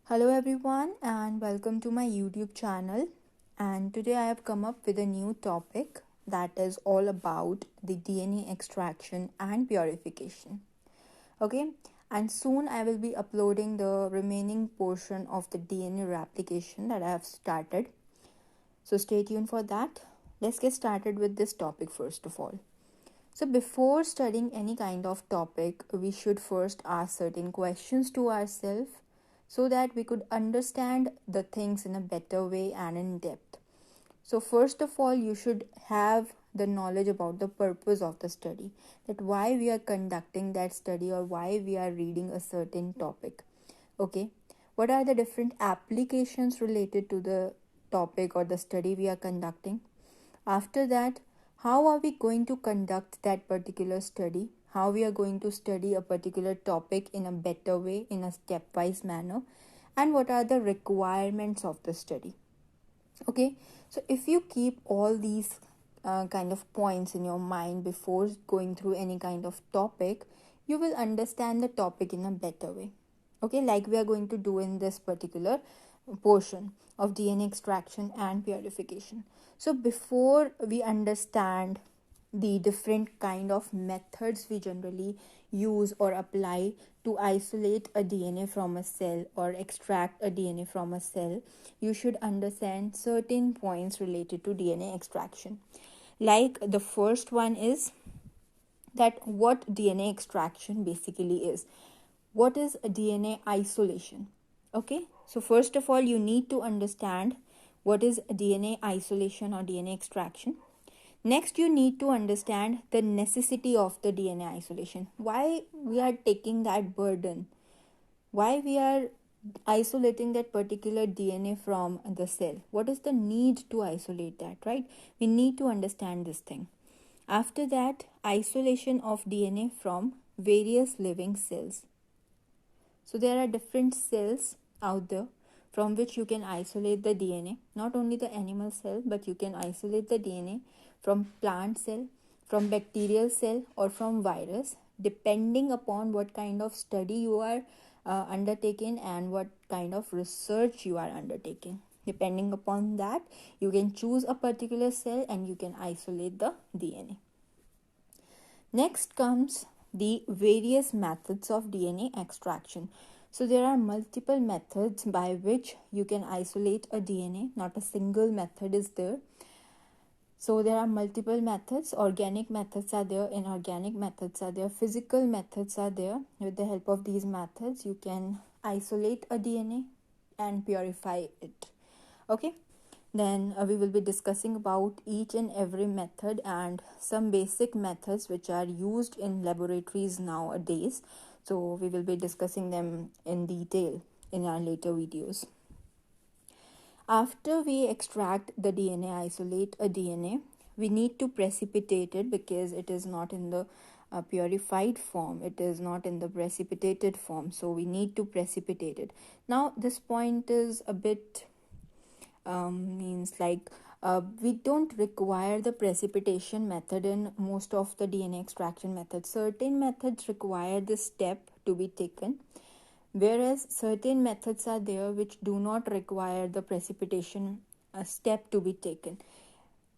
Hello everyone and welcome to my YouTube channel. And today I have come up with a new topic that is all about the DNA extraction and purification. Okay, and soon I will be uploading the remaining portion of the DNA replication that I have started. So stay tuned for that. Let's get started with this topic first of all. So, before studying any kind of topic, we should first ask certain questions to ourselves so that we could understand the things in a better way and in depth. So, first of all, you should have the knowledge about the purpose of the study, that why we are conducting that study or why we are reading a certain topic. Okay, what are the different applications related to the topic or the study we are conducting? After that, how are we going to conduct that particular study? How we are going to study a particular topic in a better way, in a stepwise manner? And what are the requirements of the study? Okay, so if you keep all these kind of points in your mind before going through any kind of topic, you will understand the topic in a better way. Okay, like we are going to do in this particular portion of DNA extraction and purification. So before we understand the different kind of methods we generally use or apply to isolate a DNA from a cell or extract a DNA from a cell, you should understand certain points related to DNA extraction. Like the first one is that what DNA extraction basically is. What is DNA isolation? Okay, so first of all, you need to understand what is DNA isolation or DNA extraction. Next, you need to understand the necessity of the DNA isolation. Why we are taking that burden? Why we are isolating that particular DNA from the cell? What is the need to isolate that, right? We need to understand this thing. After that, isolation of DNA from various living cells. So there are different cells out there from which you can isolate the DNA, not only the animal cell, but you can isolate the DNA from plant cell, from bacterial cell, or from virus, depending upon what kind of study you are undertaking and what kind of research you are undertaking. Depending upon that, you can choose a particular cell and you can isolate the DNA. Next comes the various methods of DNA extraction. So there are multiple methods by which you can isolate a DNA. Not a single method is there. So there are multiple methods. Organic methods are there, inorganic methods are there, physical methods are there. With the help of these methods, you can isolate a DNA and purify it. Okay. Then we will be discussing about each and every method and some basic methods which are used in laboratories nowadays. So we will be discussing them in detail in our later videos. After we extract the DNA, isolate a DNA, we need to precipitate it because it is not in the purified form, it is not in the precipitated form, so we need to precipitate it. Now this point is a bit means like we don't require the precipitation method in most of the DNA extraction methods. Certain methods require this step to be taken, whereas certain methods are there which do not require the precipitation step to be taken.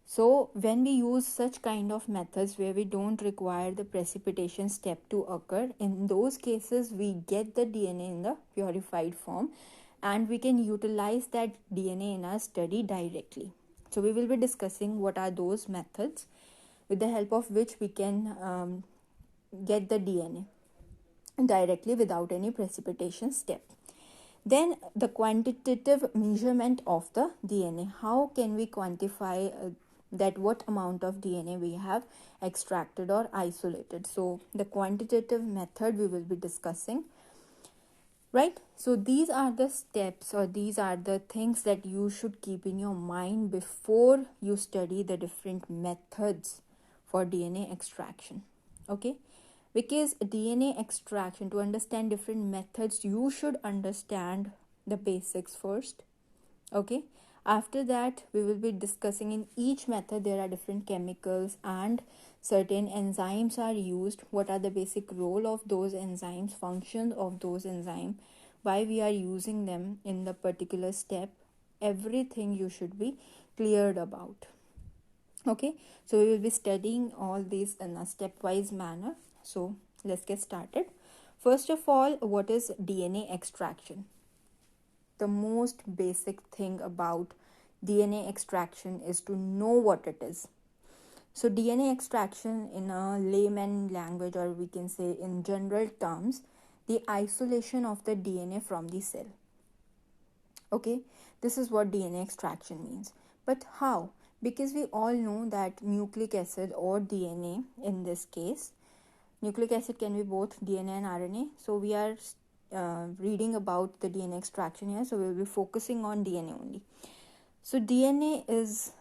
So when we use such kind of methods where we don't require the precipitation step to occur, in those cases we get the DNA in the purified form and we can utilize that DNA in our study directly. So we will be discussing what are those methods with the help of which we can get the DNA directly without any precipitation step. Then the quantitative measurement of the DNA. How can we quantify that what amount of DNA we have extracted or isolated? So the quantitative method we will be discussing. Right? So these are the steps or these are the things that you should keep in your mind before you study the different methods for DNA extraction. Okay? Because DNA extraction, to understand different methods, you should understand the basics first. Okay? After that, we will be discussing in each method there are different chemicals and certain enzymes are used. What are the basic role of those enzymes, functions of those enzymes, why we are using them in the particular step, everything you should be cleared about. Okay, so we will be studying all these in a stepwise manner. So let's get started. First of all, what is DNA extraction? The most basic thing about DNA extraction is to know what it is. So DNA extraction in a layman language, or we can say in general terms, the isolation of the DNA from the cell. Okay, this is what DNA extraction means. But how? Because we all know that nucleic acid or DNA, in this case, nucleic acid can be both DNA and RNA. So we are reading about the DNA extraction here. So we will be focusing on DNA only. So DNA is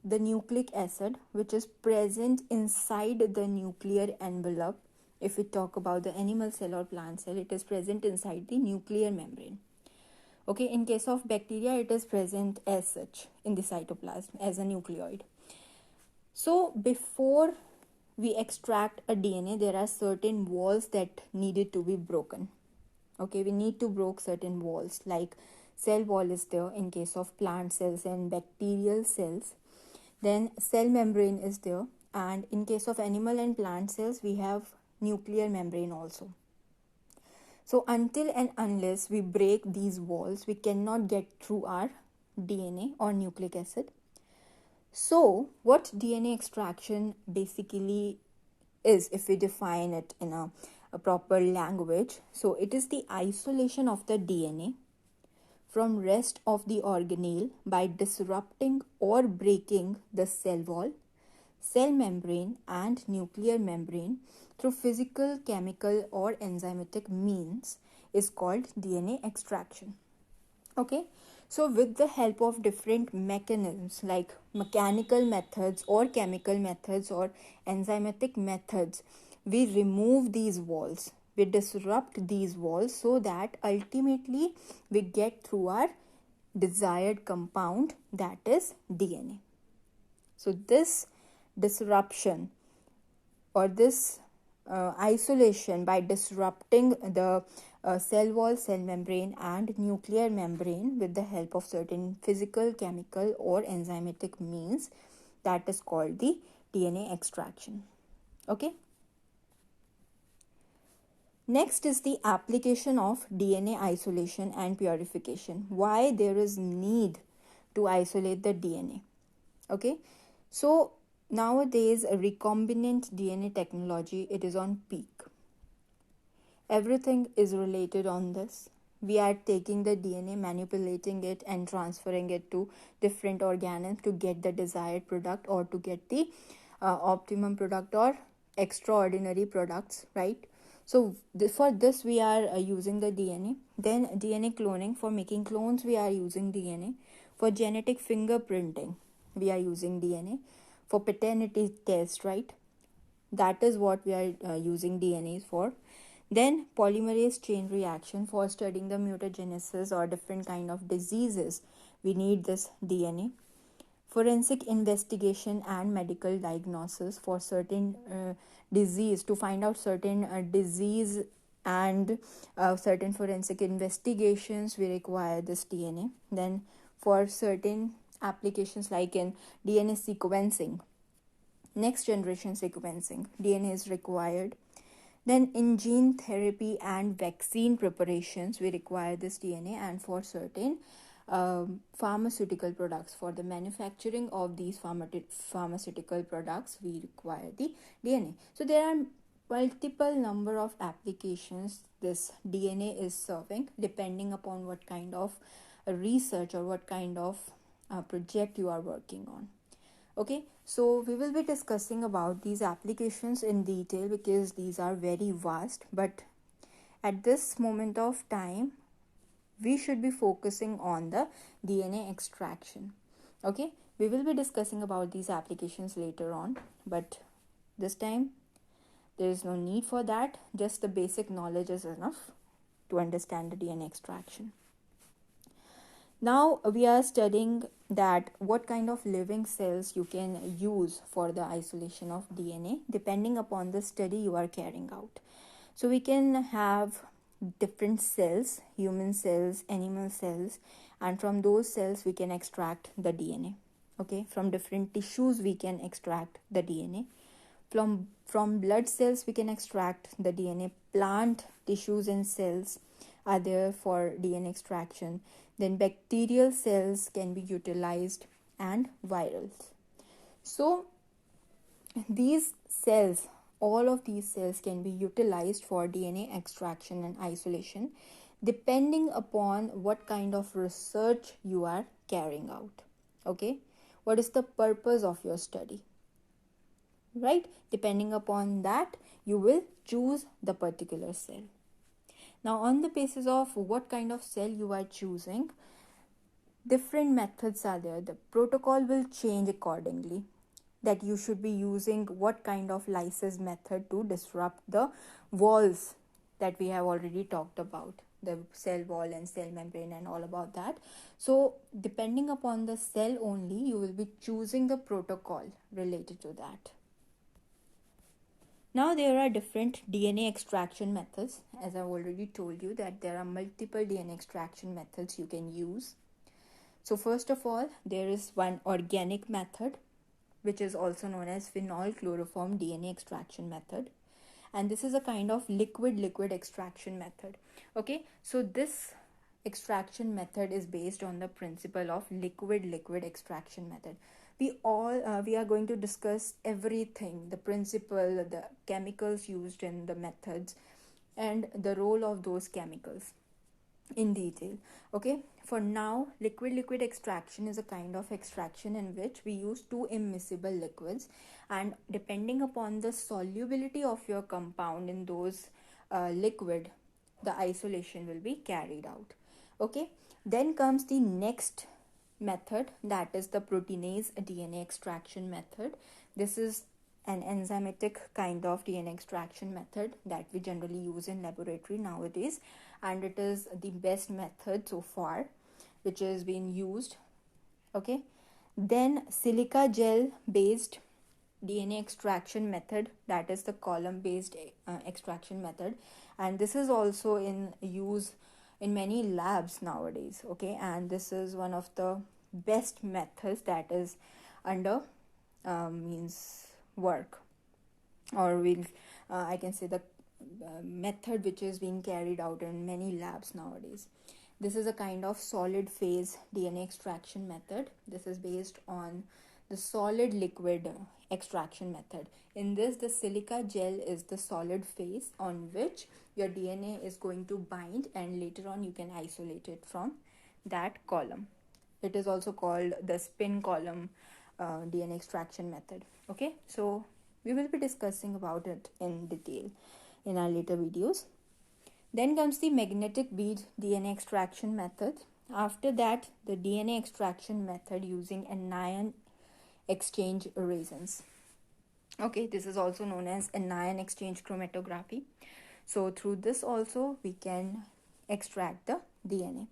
the nucleic acid which is present inside the nuclear envelope. If we talk about the animal cell or plant cell, it is present inside the nuclear membrane. Okay, in case of bacteria, it is present as such in the cytoplasm as a nucleoid. So before we extract a DNA, there are certain walls that needed to be broken. Okay, we need to break certain walls, like cell wall is there in case of plant cells and bacterial cells. Then cell membrane is there, and in case of animal and plant cells, we have nuclear membrane also. So until and unless we break these walls, we cannot get through our DNA or nucleic acid. So what DNA extraction basically is, if we define it in a proper language, so it is the isolation of the DNA from rest of the organelle by disrupting or breaking the cell wall, cell membrane and nuclear membrane through physical, chemical or enzymatic means is called DNA extraction. Okay, so with the help of different mechanisms like mechanical methods or chemical methods or enzymatic methods, we remove these walls, we disrupt these walls so that ultimately we get through our desired compound, that is DNA. So this disruption or this isolation by disrupting the cell wall, cell membrane and nuclear membrane with the help of certain physical, chemical or enzymatic means, that is called the DNA extraction. Okay. Next is the application of DNA isolation and purification. Why there is need to isolate the DNA. Okay. So nowadays, recombinant DNA technology, it is on peak. Everything is related on this. We are taking the DNA, manipulating it and transferring it to different organisms to get the desired product or to get the optimum product or extraordinary products, right? So for this we are using the DNA. Then DNA cloning, for making clones we are using DNA. For genetic fingerprinting we are using DNA. For paternity test, right? That is what we are using DNA for. Then polymerase chain reaction, for studying the mutagenesis or different kind of diseases, we need this DNA. Forensic investigation and medical diagnosis, for certain disease, to find out certain disease and certain forensic investigations, we require this DNA. Then for certain applications like in DNA sequencing, next generation sequencing, DNA is required. Then in gene therapy and vaccine preparations, we require this DNA, and for certain pharmaceutical products, for the manufacturing of these pharmaceutical products, we require the DNA. So there are multiple number of applications this DNA is serving, depending upon what kind of research or what kind of project you are working on. Okay, so we will be discussing about these applications in detail because these are very vast, but at this moment of time we should be focusing on the DNA extraction. Okay, we will be discussing about these applications later on, but this time there is no need for that. Just the basic knowledge is enough to understand the DNA extraction. Now we are studying that what kind of living cells you can use for the isolation of DNA depending upon the study you are carrying out. So we can have different cells, human cells, animal cells, and from those cells we can extract the DNA. Okay, from different tissues we can extract the DNA. From blood cells we can extract the DNA. Plant tissues and cells are there for DNA extraction. Then bacterial cells can be utilized, and virals. So these cells, all of these cells can be utilized for DNA extraction and isolation depending upon what kind of research you are carrying out. Okay, what is the purpose of your study, right? Depending upon that, you will choose the particular cell. Now, on the basis of what kind of cell you are choosing, different methods are there. The protocol will change accordingly, that you should be using what kind of lysis method to disrupt the walls that we have already talked about, the cell wall and cell membrane and all about that. So depending upon the cell only, you will be choosing the protocol related to that. Now there are different DNA extraction methods. As I've already told you that there are multiple DNA extraction methods you can use. So first of all, there is one organic method, which is also known as phenol chloroform DNA extraction method, and this is a kind of liquid extraction method. Okay, so this extraction method is based on the principle of liquid extraction method. We are going to discuss everything, the principle, the chemicals used in the methods, and the role of those chemicals in detail. Okay, for now, liquid extraction is a kind of extraction in which we use two immiscible liquids, and depending upon the solubility of your compound in those liquid, the isolation will be carried out. Okay, then comes the next method, that is the proteinase DNA extraction method. This is an enzymatic kind of DNA extraction method that we generally use in laboratory nowadays, and it is the best method so far which is being used. Okay, then silica gel based DNA extraction method, that is the column based extraction method, and this is also in use in many labs nowadays. Okay, and this is one of the best methods that is under means work, or will I can say the method which is being carried out in many labs nowadays. This is a kind of solid phase DNA extraction method. This is based on the solid liquid extraction method. In this, the silica gel is the solid phase on which your DNA is going to bind, and later on you can isolate it from that column. It is also called the spin column DNA extraction method. Okay, so we will be discussing about it in detail in our later videos. Then comes the magnetic bead DNA extraction method. After that, the DNA extraction method using anion exchange resins. Okay, this is also known as anion exchange chromatography. So through this also we can extract the DNA.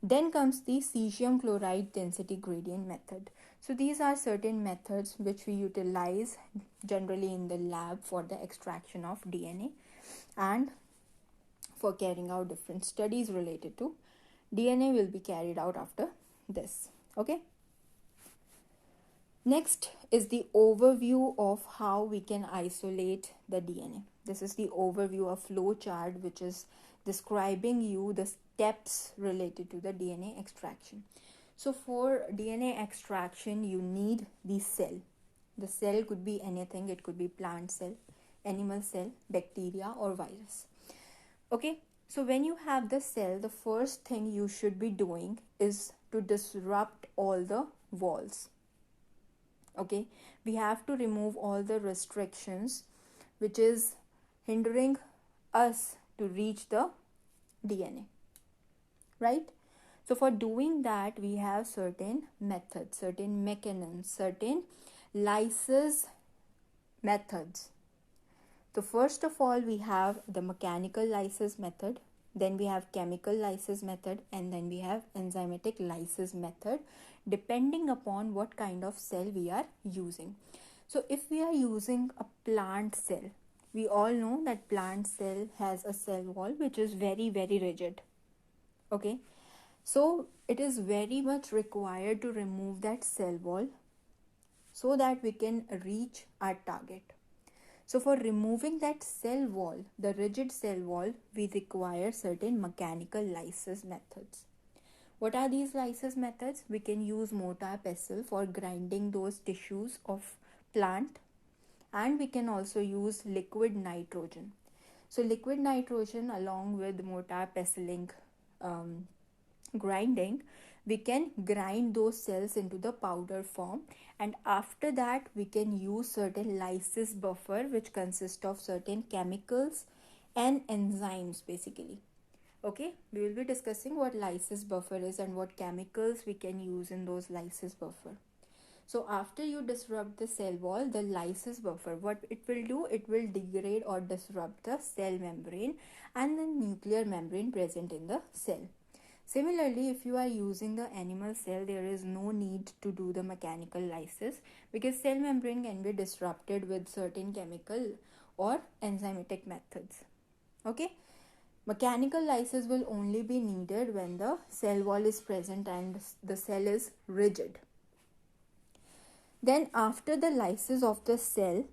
Then comes the cesium chloride density gradient method. So these are certain methods which we utilize generally in the lab for the extraction of DNA and for carrying out different studies related to DNA will be carried out after this. Okay. Next is the overview of how we can isolate the DNA. This is the overview of flow chart which is describing you the steps related to the DNA extraction. So for DNA extraction, you need the cell. The cell could be anything. It could be plant cell, animal cell, bacteria or virus. Okay, so when you have the cell, the first thing you should be doing is to disrupt all the walls. Okay, we have to remove all the restrictions which is hindering us to reach the DNA, right? So for doing that, we have certain methods, certain mechanisms, certain lysis methods. So first of all, we have the mechanical lysis method, then we have chemical lysis method, and then we have enzymatic lysis method, depending upon what kind of cell we are using. So if we are using a plant cell, we all know that plant cell has a cell wall which is very, very rigid. Okay, so it is very much required to remove that cell wall so that we can reach our target. So for removing that cell wall, the rigid cell wall, we require certain mechanical lysis methods. What are these lysis methods? We can use mortar pestle for grinding those tissues of plant, and we can also use liquid nitrogen. So liquid nitrogen along with mortar pestling grinding, we can grind those cells into the powder form, and after that we can use certain lysis buffer which consist of certain chemicals and enzymes basically. Okay, we will be discussing what lysis buffer is and what chemicals we can use in those lysis buffer. So after you disrupt the cell wall, the lysis buffer, what it will do, it will degrade or disrupt the cell membrane and the nuclear membrane present in the cell. Similarly, if you are using the animal cell, there is no need to do the mechanical lysis because cell membrane can be disrupted with certain chemical or enzymatic methods. Okay, mechanical lysis will only be needed when the cell wall is present and the cell is rigid. Then after the lysis of the cell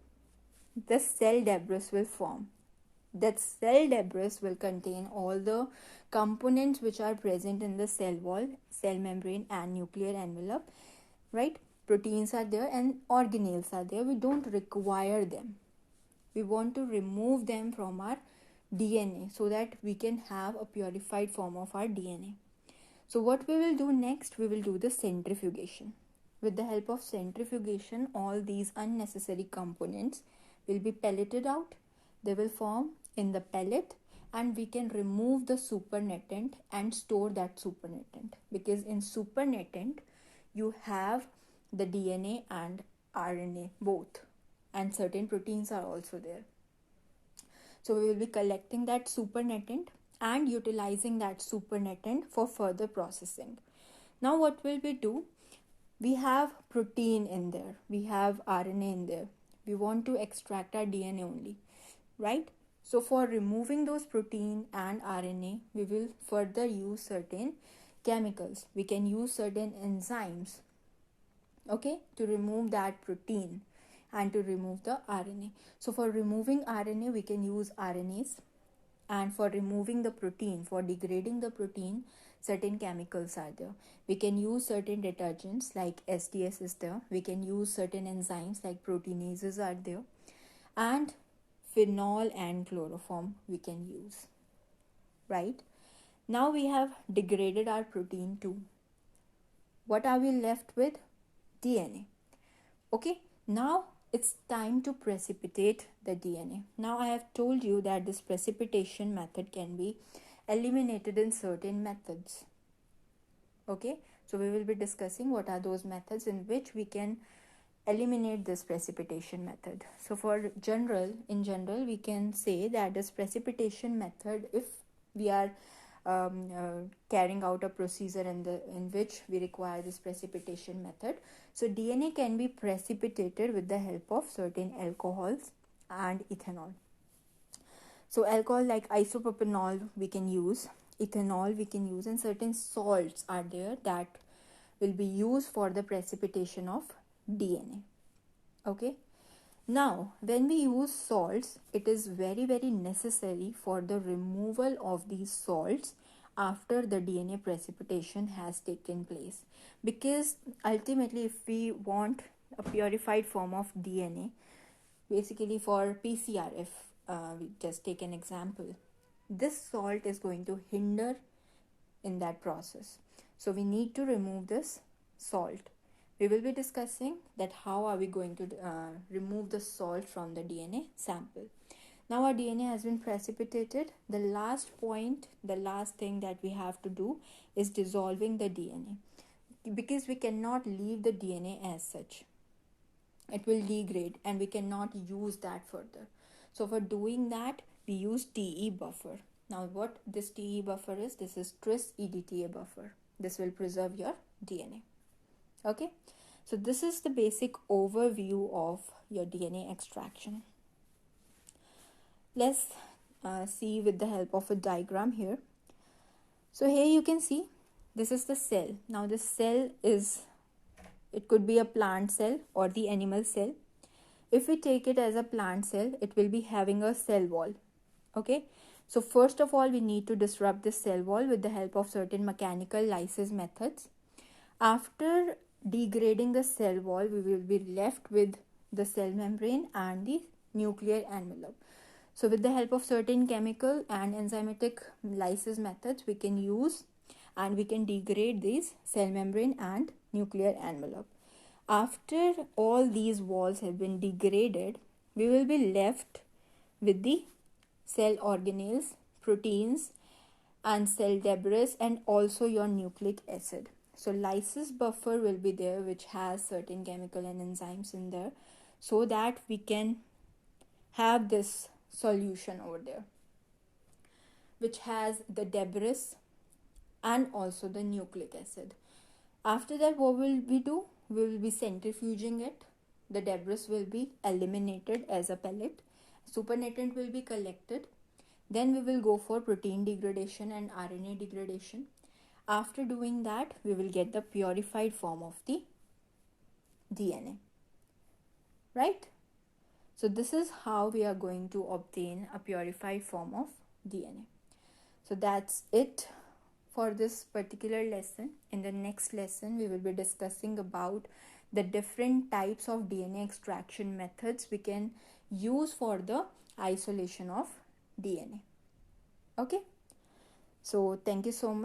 debris will form. That cell debris will contain all the components which are present in the cell wall, cell membrane and nuclear envelope, right? Proteins are there and organelles are there. We don't require them. We want to remove them from our DNA so that we can have a purified form of our DNA. So what we will do next, we will do the centrifugation. With the help of centrifugation, all these unnecessary components will be pelleted out. They will form in the pellet and we can remove the supernatant and store that supernatant, because in supernatant you have the DNA and RNA both, and certain proteins are also there. So we will be collecting that supernatant and utilizing that supernatant for further processing. Now what will we do? We have protein in there, we have RNA in there. We want to extract our DNA only, right? So for removing those protein and RNA, we will further use certain chemicals. We can use certain enzymes, okay, to remove that protein and to remove the RNA. So for removing RNA, we can use RNAs, and for removing the protein, for degrading the protein, certain chemicals are there. We can use certain detergents like SDS is there. We can use certain enzymes like proteinases are there, and phenol and chloroform we can use, right? Now we have degraded our protein too. What are we left with? DNA. Okay, now it's time to precipitate the DNA. Now I have told you that this precipitation method can be eliminated in certain methods. Okay, so we will be discussing what are those methods in which we can eliminate this precipitation method. So in general we can say that this precipitation method, if we are carrying out a procedure in which we require this precipitation method, so DNA can be precipitated with the help of certain alcohols and ethanol. So alcohol like isopropanol we can use, ethanol we can use, and certain salts are there that will be used for the precipitation of DNA. Okay, now when we use salts, it is very, very necessary for the removal of these salts after the DNA precipitation has taken place, because ultimately if we want a purified form of DNA, basically for PCR, if we just take an example, this salt is going to hinder in that process. So we need to remove this salt. We will be discussing that how are we going to remove the salt from the DNA sample. Now our DNA has been precipitated. The last thing that we have to do is dissolving the DNA, because we cannot leave the DNA as such. It will degrade and we cannot use that further. So for doing that, we use TE buffer. Now what this TE buffer is, this is tris EDTA buffer. This will preserve your DNA. Okay, so this is the basic overview of your DNA extraction. Let's see with the help of a diagram here. So here you can see this is the cell. Now this cell is, it could be a plant cell or the animal cell. If we take it as a plant cell, it will be having a cell wall. Okay, so first of all we need to disrupt this cell wall with the help of certain mechanical lysis methods. After degrading the cell wall, we will be left with the cell membrane and the nuclear envelope. So with the help of certain chemical and enzymatic lysis methods, we can use and we can degrade these cell membrane and nuclear envelope. After all these walls have been degraded, we will be left with the cell organelles, proteins and cell debris, and also your nucleic acid. So lysis buffer will be there, which has certain chemical and enzymes in there, so that we can have this solution over there which has the debris and also the nucleic acid. After that, what will we do? We will be centrifuging it. The debris will be eliminated as a pellet. Supernatant will be collected. Then we will go for protein degradation and RNA degradation. After doing that, we will get the purified form of the DNA. Right? So this is how we are going to obtain a purified form of DNA. So that's it for this particular lesson. In the next lesson, we will be discussing about the different types of DNA extraction methods we can use for the isolation of DNA. Okay, so thank you so much.